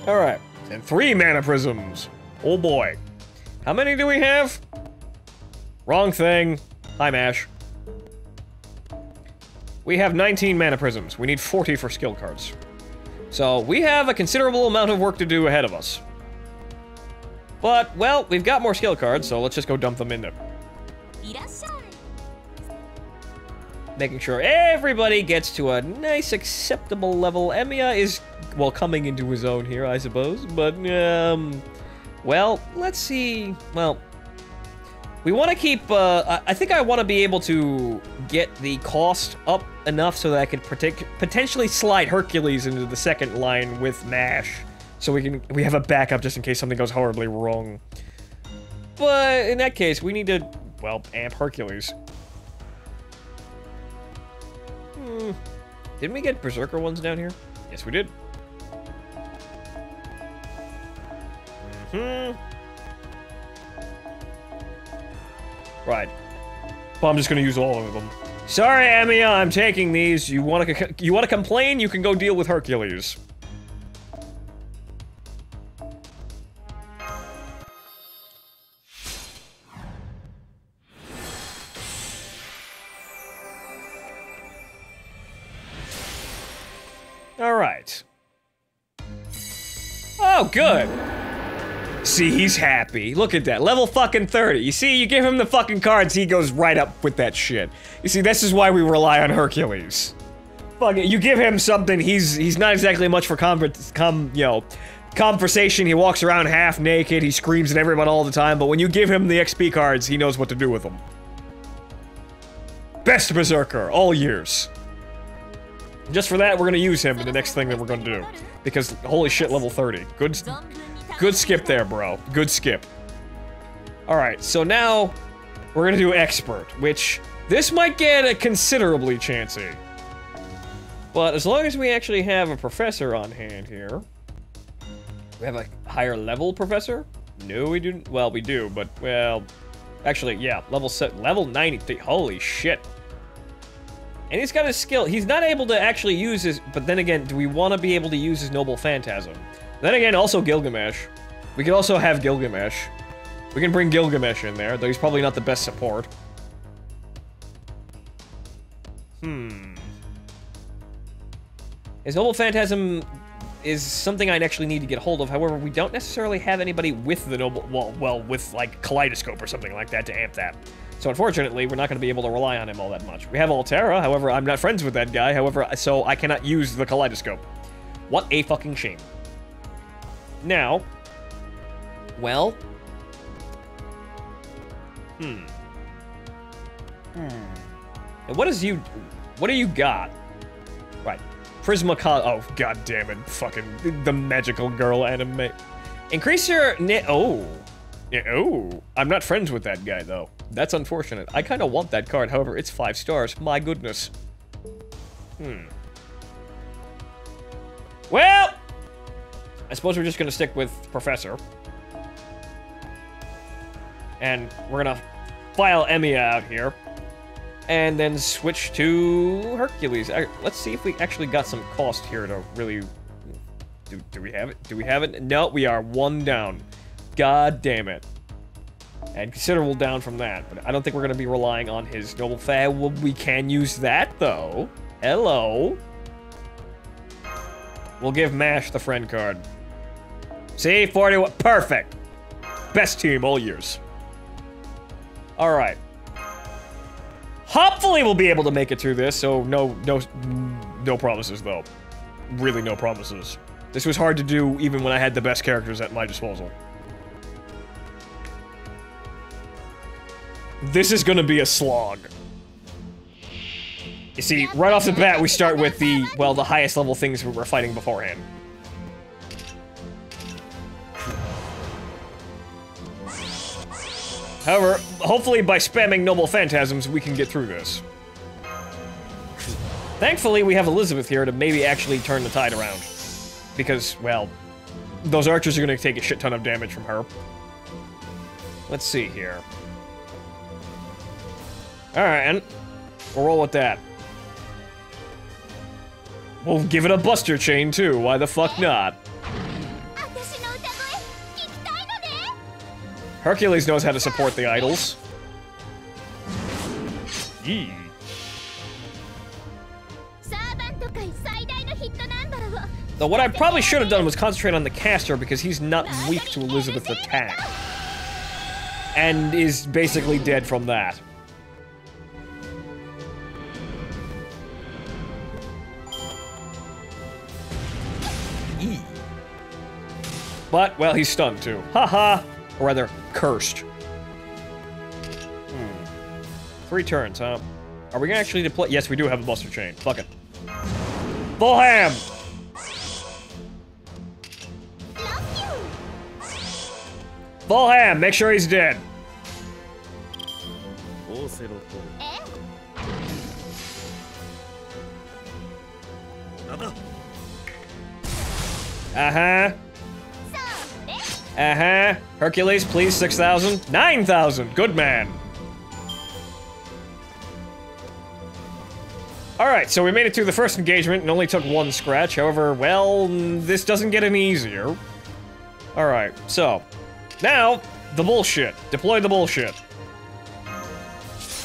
Alright, and 3 mana prisms. Oh boy. How many do we have? Wrong thing. Hi, Mash. We have 19 mana prisms. We need 40 for skill cards. So, we have a considerable amount of work to do ahead of us. But, well, we've got more skill cards, so let's just go dump them in there. Making sure everybody gets to a nice, acceptable level. Emiya is, well, coming into his own here, I suppose. But, well, let's see. Well, we want to keep, I think I want to be able to get the cost up enough so that I could potentially slide Hercules into the second line with Mash. So we have a backup just in case something goes horribly wrong. But in that case, we need to, well, amp Hercules. Didn't we get Berserker ones down here? Yes, we did. Right. Well, I'm just gonna use all of them. Sorry, Emiya, I'm taking these. You wanna complain? You can go deal with Hercules. Alright. Oh, good. See, he's happy. Look at that. Level fucking 30. You see, you give him the fucking cards, he goes right up with that shit. You see, this is why we rely on Hercules. Fuck it, you give him something, he's not exactly much for conversation. He walks around half naked, he screams at everyone all the time, but when you give him the XP cards, he knows what to do with them. Best Berserker, all years. Just for that, we're gonna use him in the next thing that we're gonna do. Because, holy shit, level 30. Good skip there, bro. Good skip. Alright, so now, we're gonna do Expert, which, this might get a considerably chancy. But as long as we actually have a professor on hand here. We have a higher level professor? No, we do. Well, we do, but, well, actually, yeah, level 90, holy shit. And he's got his skill. He's not able to actually use his, but then again, do we want to be able to use his Noble Phantasm? Then again, also Gilgamesh. We could also have Gilgamesh. We can bring Gilgamesh in there, though he's probably not the best support. His Noble Phantasm is something I'd actually need to get hold of. However, we don't necessarily have anybody with the Noble, well, with, like, Kaleidoscope or something like that to amp that. So unfortunately, we're not going to be able to rely on him all that much. We have Altera, however, I'm not friends with that guy, however, so I cannot use the Kaleidoscope. What a fucking shame. Now, well, And what do you got? Right, Prismacon, oh, god damn it, fucking, the magical girl anime. Increase your oh, I'm not friends with that guy, though. That's unfortunate. I kind of want that card, however, it's 5 stars. My goodness. Well, I suppose we're just gonna stick with Professor. And we're gonna file Emiya out here. And then switch to Hercules. Let's see if we actually got some cost here to really... Do we have it? Do we have it? No, we are 1 down. God damn it. And considerable down from that, but I don't think we're going to be relying on his Noble Fad. Well, we can use that, though. Hello. We'll give Mash the friend card. See? 41. Perfect. Best team all years. Alright. Hopefully we'll be able to make it through this, so no promises, though. Really no promises. This was hard to do even when I had the best characters at my disposal. This is gonna be a slog. You see, right off the bat, we start with the, well, the highest level things we were fighting beforehand. However, hopefully by spamming Noble Phantasms, we can get through this. Thankfully, we have Elizabeth here to maybe actually turn the tide around. Because, well, those archers are gonna take a shit ton of damage from her. Let's see here. Alright, and we'll roll with that. We'll give it a Buster Chain, too. Why the fuck not? Hercules knows how to support the idols. Yee. Though what I probably should have done was concentrate on the caster because he's not weak to Elizabeth's attack. And is basically dead from that. Eee. But, well, he's stunned too. Haha! Or rather, cursed. 3 turns, huh? Are we gonna actually deploy? Yes, we do have a Buster Chain. Fuck it. Full ham! Full ham! Make sure he's dead. Uh-huh. Uh-huh. Hercules, please, 6,000. 9,000! Good man. Alright, so we made it through the first engagement and only took 1 scratch. However, well, this doesn't get any easier. Alright, so. Now, the bullshit. Deploy the bullshit.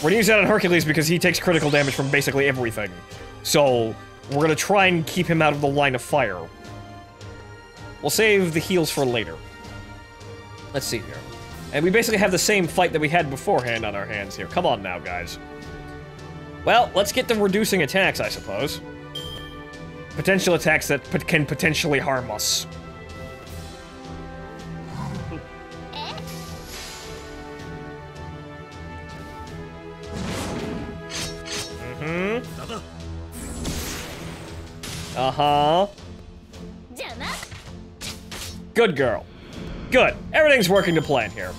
We're gonna use that on Hercules because he takes critical damage from basically everything. So, we're gonna try and keep him out of the line of fire. We'll save the heals for later. Let's see here. And we basically have the same fight that we had beforehand on our hands here. Come on now, guys. Well, let's get to reducing attacks, I suppose. Potential attacks that can potentially harm us. Uh-huh. Good girl. Good. Everything's working to plan here.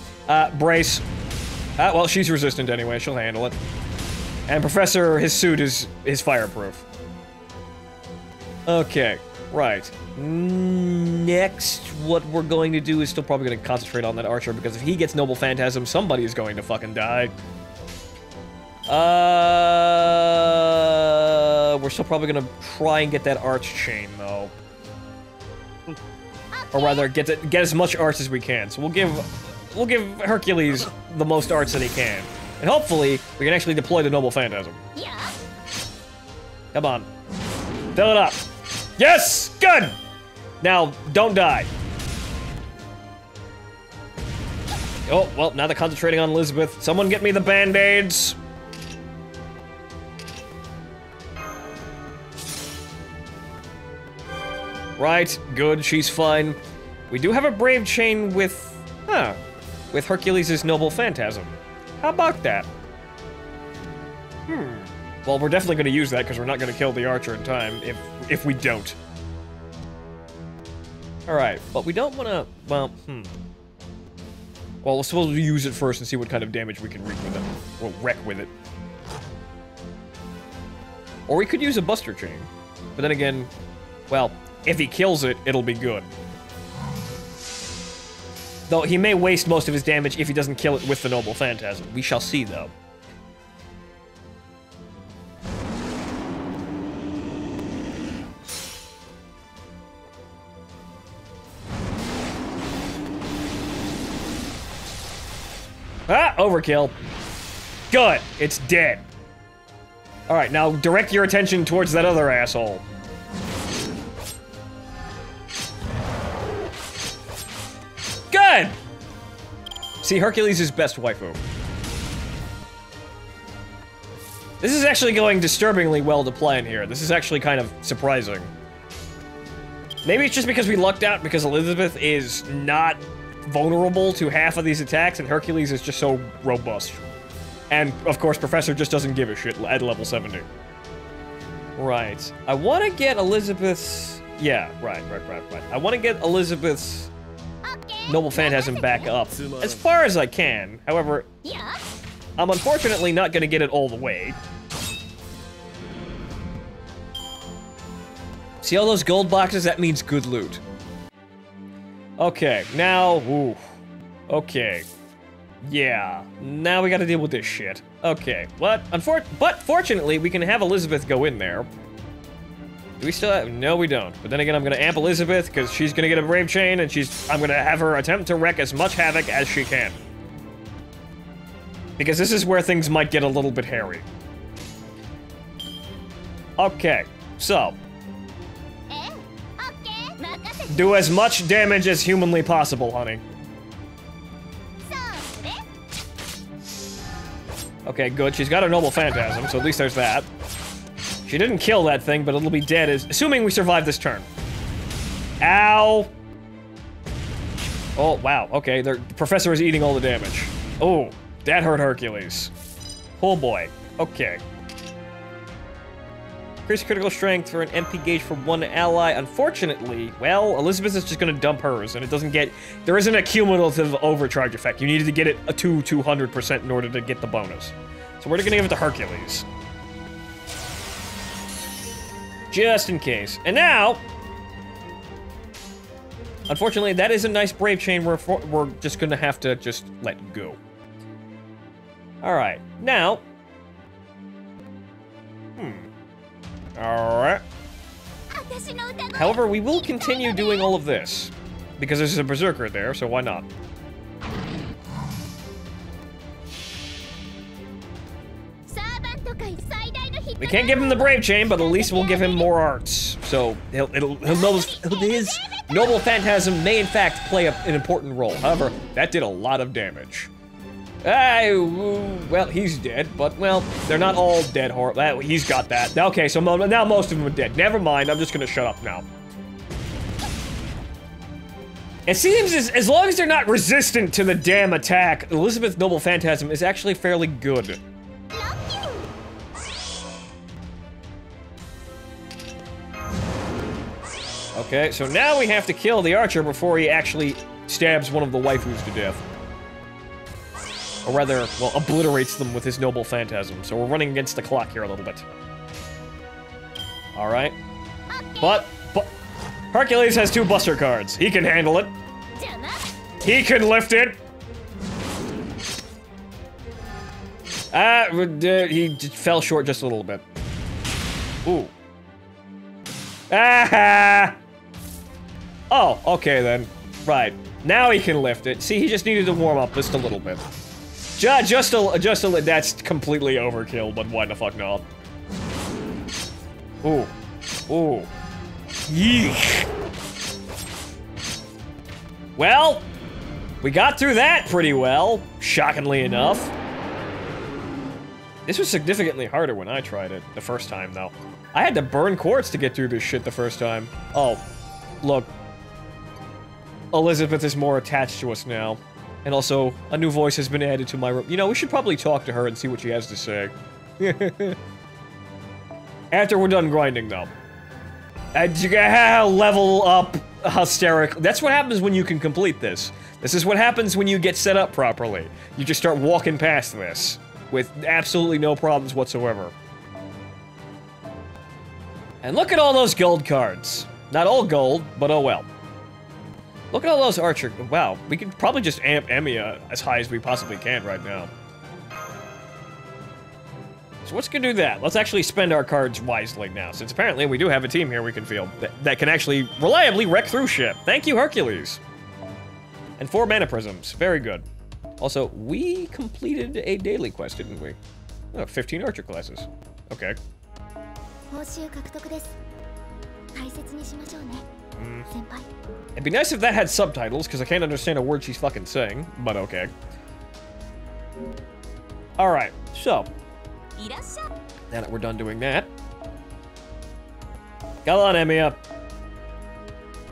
Brace. Well, she's resistant anyway. She'll handle it. And Professor, his suit is fireproof. Okay, right. Next, what we're going to do is still probably going to concentrate on that archer, because if he gets Noble Phantasm, somebody is going to fucking die. We're still probably going to try and get that arch chain, though. Or rather, get as much arch as we can. So we'll give Hercules the most arch that he can. And hopefully, we can actually deploy the Noble Phantasm. Yeah. Come on. Fill it up. Yes! Good! Now, don't die. Oh, well, now they're concentrating on Elizabeth. Someone get me the Band-Aids. Right, good, she's fine. We do have a Brave Chain with... with Hercules' Noble Phantasm. How about that? Well, we're definitely going to use that because we're not going to kill the archer in time if we don't. Alright, but we don't want to... Well, Well, we'll supposed to use it first and see what kind of damage we can wreak with it. Or wreck with it. Or we could use a Buster Chain. But then again, well, if he kills it, it'll be good. Though he may waste most of his damage if he doesn't kill it with the Noble Phantasm. We shall see, though. Ah! Overkill. Good. It's dead. Alright, now direct your attention towards that other asshole. Good! See, Hercules is best waifu. This is actually going disturbingly well to plan here. This is actually kind of surprising. Maybe it's just because we lucked out because Elizabeth is not vulnerable to half of these attacks and Hercules is just so robust. And, of course, Professor just doesn't give a shit at level 70. Right. I want to get Elizabeth's... Yeah, right. I want to get Elizabeth's Noble Phantasm back up as far as I can. However, I'm unfortunately not going to get it all the way. See all those gold boxes? That means good loot. Okay, now... Ooh. Okay. Yeah, now we gotta deal with this shit. Okay, what? But fortunately, we can have Elizabeth go in there. Do we still have... No, we don't. But then again, I'm gonna amp Elizabeth, because she's gonna get a Brave Chain, and I'm gonna have her attempt to wreak as much havoc as she can. Because this is where things might get a little bit hairy. Okay, so. Do as much damage as humanly possible, honey. Okay, good. She's got a noble phantasm, so at least there's that. She didn't kill that thing, but it'll be dead, assuming we survive this turn. Ow! Oh, wow. Okay, the professor is eating all the damage. Oh, that hurt Hercules. Oh boy. Okay. Increase critical strength for an MP gauge for one ally. Unfortunately, well, Elizabeth is just gonna dump hers, and it doesn't get... There isn't a cumulative overcharge effect. You needed to get it to 200% in order to get the bonus. So we're gonna give it to Hercules. Just in case. And now... Unfortunately, that is a nice brave chain we're just gonna have to just let go. Alright, now... Alright. However, we will continue doing all of this. Because there's a berserker there, so why not? We can't give him the brave chain, but at least we'll give him more arts. So he'll know his noble phantasm may in fact play an important role. However, that did a lot of damage. Well, he's dead, but, well, they're not all dead. He's got that. Okay, so now most of them are dead. Never mind, I'm just gonna shut up now. It seems as long as they're not resistant to the damn attack, Elizabeth's noble phantasm is actually fairly good. Okay, so now we have to kill the archer before he actually stabs one of the waifus to death. Or rather, well, obliterates them with his noble phantasm. So we're running against the clock here a little bit. Alright. But Hercules has 2 buster cards. He can handle it. He can lift it. He fell short just a little bit. Ooh. Ah! Oh, okay then. Right. Now he can lift it. See, he just needed to warm up just a little bit. Just a that's completely overkill, but why the fuck not? Ooh. Ooh. Yeesh. Well, we got through that pretty well, shockingly enough. This was significantly harder when I tried it the first time, though. I had to burn quartz to get through this shit the first time. Oh, look. Elizabeth is more attached to us now. And also, a new voice has been added to my room. You know, we should probably talk to her and see what she has to say. After we're done grinding, though. You gotta level up hysteric. That's what happens when you can complete this. This is what happens when you get set up properly. You just start walking past this with absolutely no problems whatsoever. And look at all those gold cards. Not all gold, but oh well. Look at all those archer. Wow, we could probably just amp Emiya as high as we possibly can right now. So what's gonna do that? Let's actually spend our cards wisely now, since apparently we do have a team here we can field that can actually reliably wreck through shit. Thank you, Hercules. And 4 mana prisms. Very good. Also, we completed a daily quest, didn't we? Oh, 15 archer classes. Okay. It'd be nice if that had subtitles, because I can't understand a word she's fucking saying, but okay. Alright, so. Now that we're done doing that. Come on, Emiya.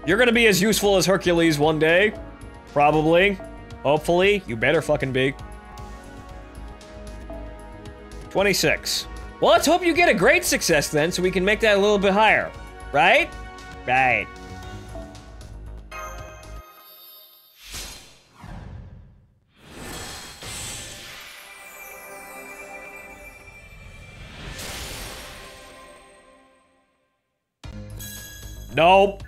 You're gonna be as useful as Hercules one day. Probably. Hopefully. You better fucking be. 26. Well, let's hope you get a great success then, so we can make that a little bit higher. Right? Right. Nope.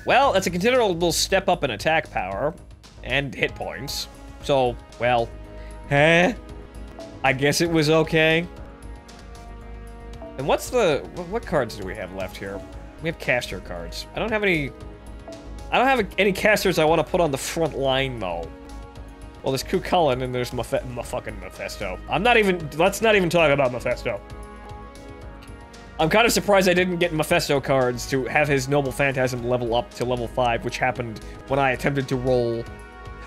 Well, that's a considerable step up in attack power and hit points. So, well, I guess it was okay. And what cards do we have left here? We have caster cards. I don't have any casters I want to put on the front line though. Well, there's Cucullin and there's fucking Mephisto. Let's not even talk about Mephisto. I'm kind of surprised I didn't get Mephisto cards to have his Noble Phantasm level up to level 5, which happened when I attempted to roll...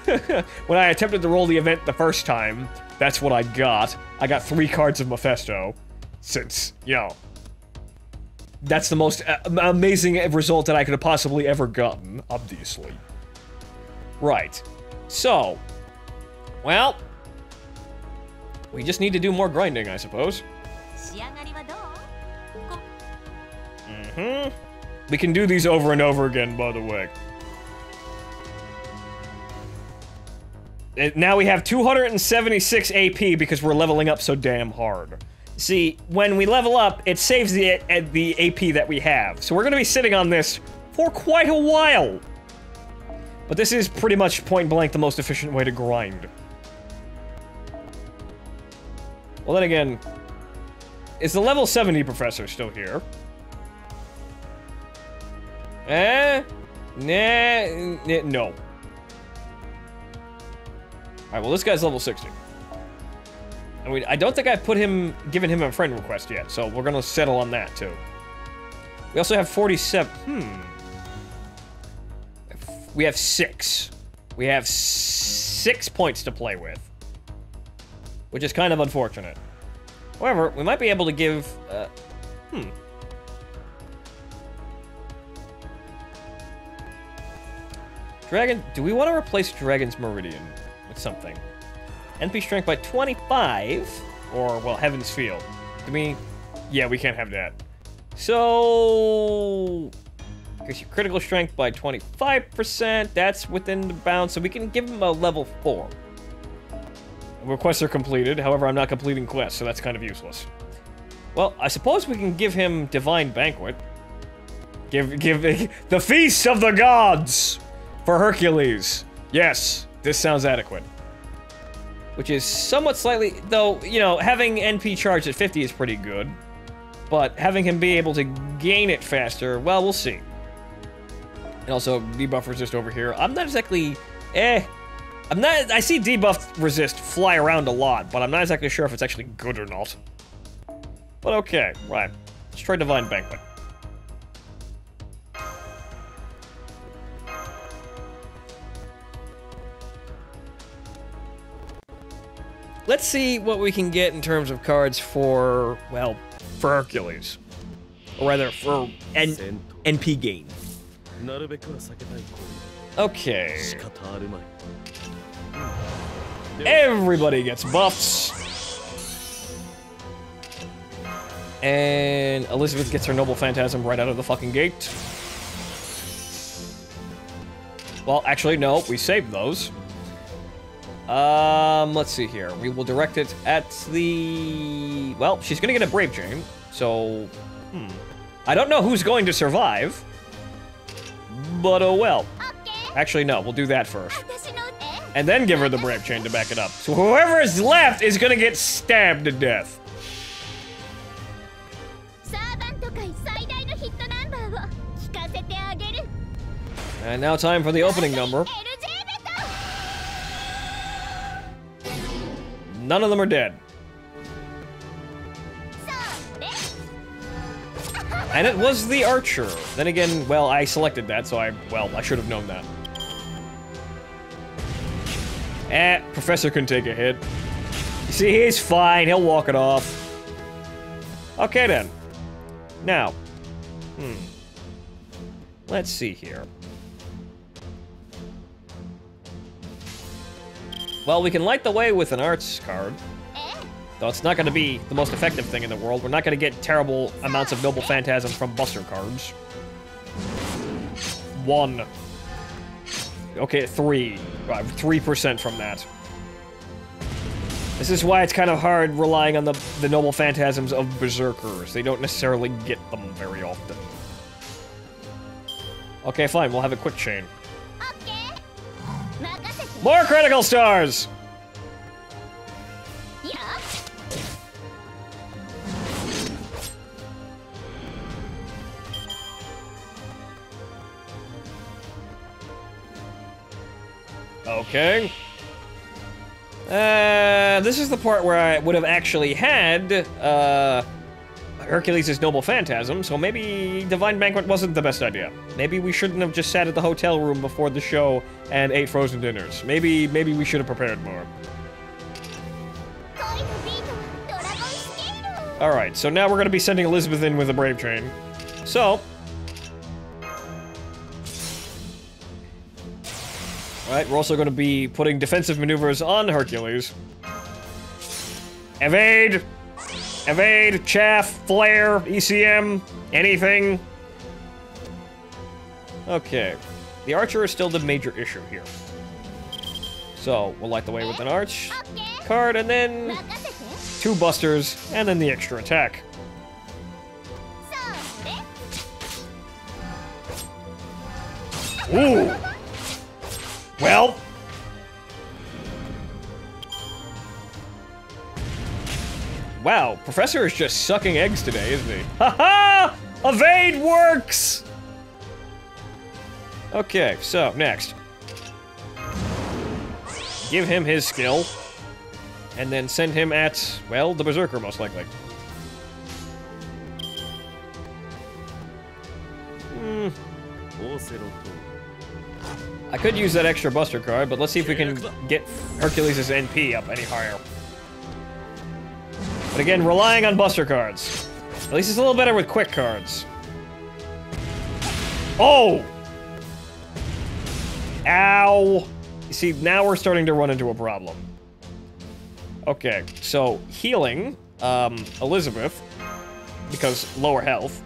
when I attempted to roll the event the first time, that's what I got. I got 3 cards of Mephisto, since, you know... That's the most amazing result that I could have possibly ever gotten, obviously. Right. So... Well... We just need to do more grinding, I suppose. We can do these over and over again, by the way. Now we have 276 AP because we're leveling up so damn hard. See, when we level up, it saves the AP that we have. So we're going to be sitting on this for quite a while. But this is pretty much point blank the most efficient way to grind. Well, then again, is the level 70 professor still here? No. Alright, well, this guy's level 60. I mean, I don't think I've given him a friend request yet, so we're gonna settle on that, too. We also have 47, We have 6. We have 6 points to play with. Which is kind of unfortunate. However, we might be able to give, Dragon, do we want to replace Dragon's Meridian with something? NP strength by 25, or, well, Heaven's Field. Yeah, we can't have that. So, gives you critical strength by 25%, that's within the bounds, so we can give him a level 4. Requests are completed, however, I'm not completing quests, so that's kind of useless. Well, I suppose we can give him Divine Banquet. Give the Feast of the Gods! For Hercules. Yes, this sounds adequate. Which is somewhat slightly, though, you know, having NP charged at 50 is pretty good. But having him be able to gain it faster, well, we'll see. And also, debuff resist over here. I'm not exactly, I see debuff resist fly around a lot, but I'm not exactly sure if it's actually good or not. But okay, right. Let's try Divine Banquet. Let's see what we can get in terms of cards for, well, for Hercules. Or rather, for NP gain. Okay. Everybody gets buffs. And Elizabeth gets her Noble Phantasm right out of the fucking gate. Well, actually, no, we saved those. Let's see here. We will direct it at the... Well, she's gonna get a Brave Chain, so... I don't know who's going to survive. But oh well. Actually, no, we'll do that first. And then give her the Brave Chain to back it up. So whoever is left is gonna get stabbed to death. And now time for the opening number. None of them are dead. And it was the Archer. Then again, well, I selected that, so I should have known that. Professor can take a hit. You see, he's fine. He'll walk it off. Okay, then. Now. Let's see here. Well, we can light the way with an arts card. Though it's not going to be the most effective thing in the world. We're not going to get terrible amounts of Noble Phantasm from Buster cards. 1. Okay, 3. 3% from that. This is why it's kind of hard relying on the Noble Phantasms of Berserkers. They don't necessarily get them very often. Okay, fine. We'll have a quick chain. More critical stars! Okay. This is the part where I would have actually had, Hercules' noble phantasm, so maybe Divine Banquet wasn't the best idea. Maybe we shouldn't have just sat at the hotel room before the show and ate frozen dinners. Maybe we should have prepared more. Alright, so now we're gonna be sending Elizabeth in with a brave train. So... Alright, we're also gonna be putting defensive maneuvers on Hercules. Evade! Evade, chaff, flare, ECM, anything. Okay. The archer is still the major issue here. So, we'll light the way with an arch card, and then 2 busters, and then the extra attack. Ooh! Well... Wow, Professor is just sucking eggs today, isn't he? Haha! Evade works! Okay, so, next. Give him his skill. And then send him at, well, the Berserker, most likely. I could use that extra Buster card, but let's see if we can get Hercules' NP up any higher. But again, relying on Buster cards. At least it's a little better with quick cards. Oh! Ow! You see, now we're starting to run into a problem. Okay, so healing, Elizabeth, because lower health.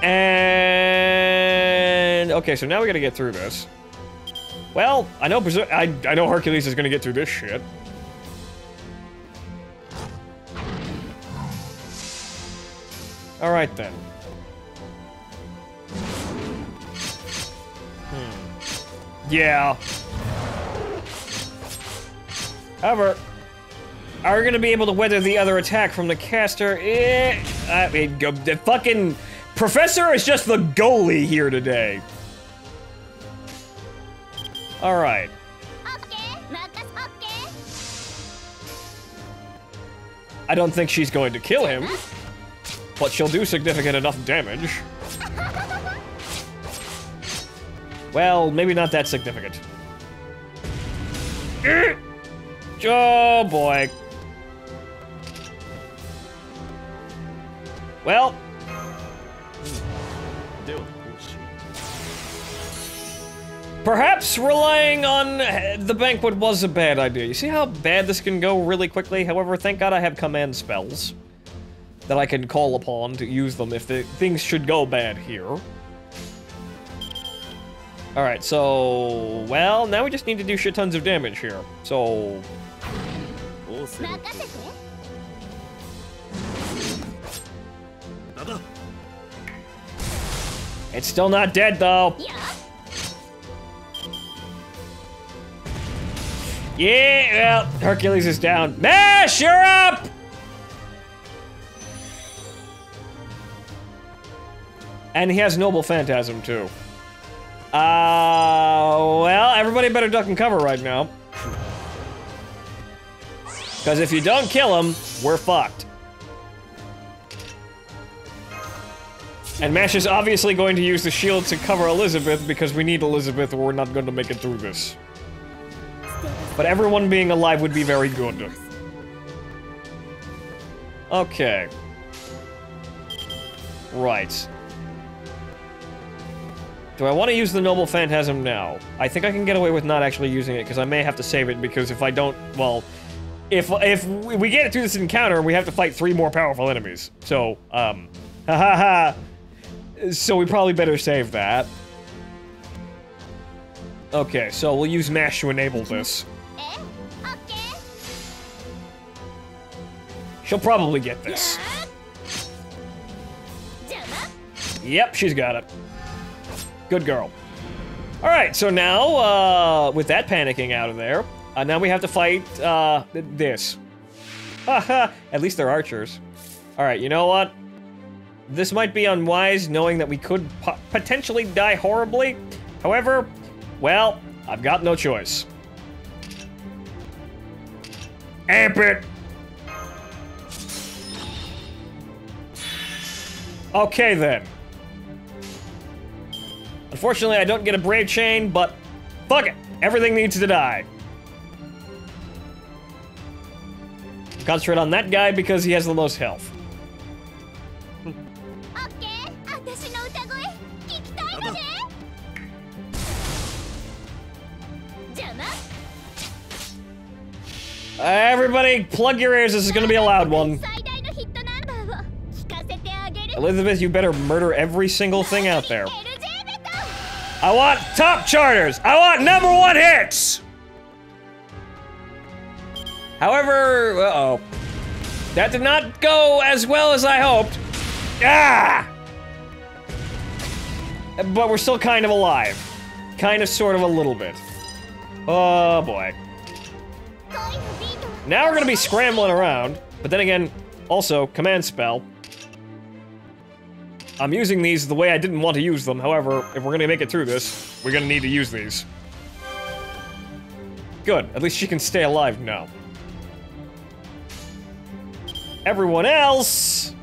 And... okay, so now we gotta get through this. Well, I know I know Hercules is gonna get through this shit. Alright then. Yeah. However, are we gonna be able to weather the other attack from the caster? I mean, the fucking Professor is just the goalie here today. Alright. I don't think she's going to kill him, but she'll do significant enough damage. Well, maybe not that significant. Oh boy. Well. Perhaps relying on the banquet was a bad idea. You see how bad this can go really quickly? However, thank God I have command spells that I can call upon to use them if things should go bad here. Alright, so... well, now we just need to do shit tons of damage here. So... it's still not dead, though. Yeah, well, Hercules is down. Mash, you're up! And he has Noble Phantasm, too. Well, everybody better duck and cover right now. Because if you don't kill him, we're fucked. And Mash is obviously going to use the shield to cover Elizabeth because we need Elizabeth or we're not going to make it through this. But everyone being alive would be very good. Okay. Right. Do I want to use the Noble Phantasm now? I think I can get away with not actually using it, because I may have to save it, because if I don't, well... If we get through this encounter, we have to fight 3 more powerful enemies. So, so we probably better save that. Okay, so we'll use Mash to enable this. She'll probably get this. Yep, she's got it. Good girl. Alright, so now, with that panicking out of there, now we have to fight, this. Haha, at least they're archers. Alright, you know what? This might be unwise, knowing that we could potentially die horribly. However, well, I've got no choice. Amp it! Okay then. Unfortunately, I don't get a brave chain, but fuck it. Everything needs to die. Concentrate on that guy because he has the most health. Everybody, plug your ears. This is gonna be a loud one. Elizabeth, you better murder every single thing out there. I want top charters. I want #1 hits. However, uh-oh. That did not go as well as I hoped. Ah! But we're still kind of alive. Kind of, sort of, a little bit. Oh, boy. Now we're gonna be scrambling around, but then again, also, command spell. I'm using these the way I didn't want to use them, however, if we're gonna make it through this, we're gonna need to use these. Good, at least she can stay alive now. Everyone else...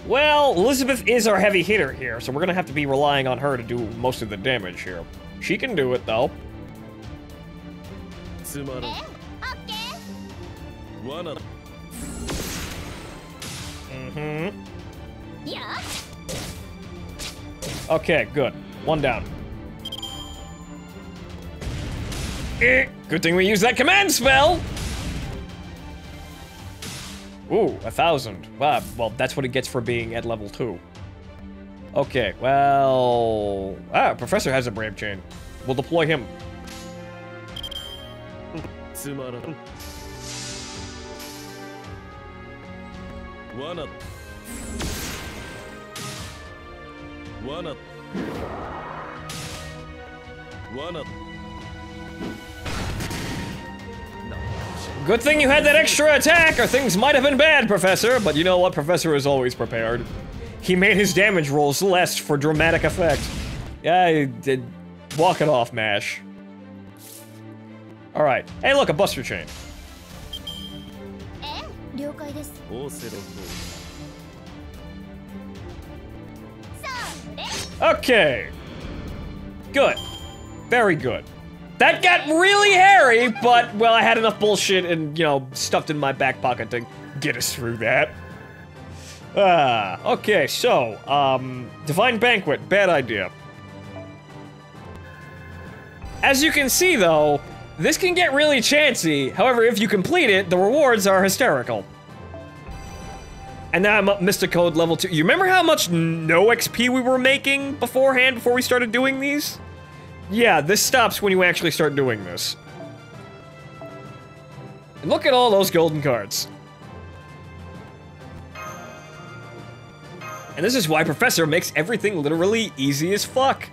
Well, Elizabeth is our heavy hitter here, so we're gonna have to be relying on her to do most of the damage here. She can do it, though. Mm-hmm. Yeah. Okay, good. One down. Good thing we used that command spell! Ooh, 1,000. Wow, well, that's what it gets for being at level 2. Okay, well... Ah, Professor has a brave chain. We'll deploy him. Good thing you had that extra attack, or things might have been bad, Professor. But you know what? Professor is always prepared. He made his damage rolls less for dramatic effect. Yeah, he did. Walk it off, MASH. Alright. Hey, look, a buster chain. Okay. Good. Very good. That got really hairy, but, well, I had enough bullshit and, you know, stuffed in my back pocket to get us through that. Okay, so, Divine Banquet, bad idea. As you can see, though, this can get really chancy. However, if you complete it, the rewards are hysterical. And now I'm up Mystic Code level 2. You remember how much no XP we were making beforehand, before we started doing these? Yeah, this stops when you actually start doing this. And look at all those golden cards. And this is why Professor makes everything literally easy as fuck.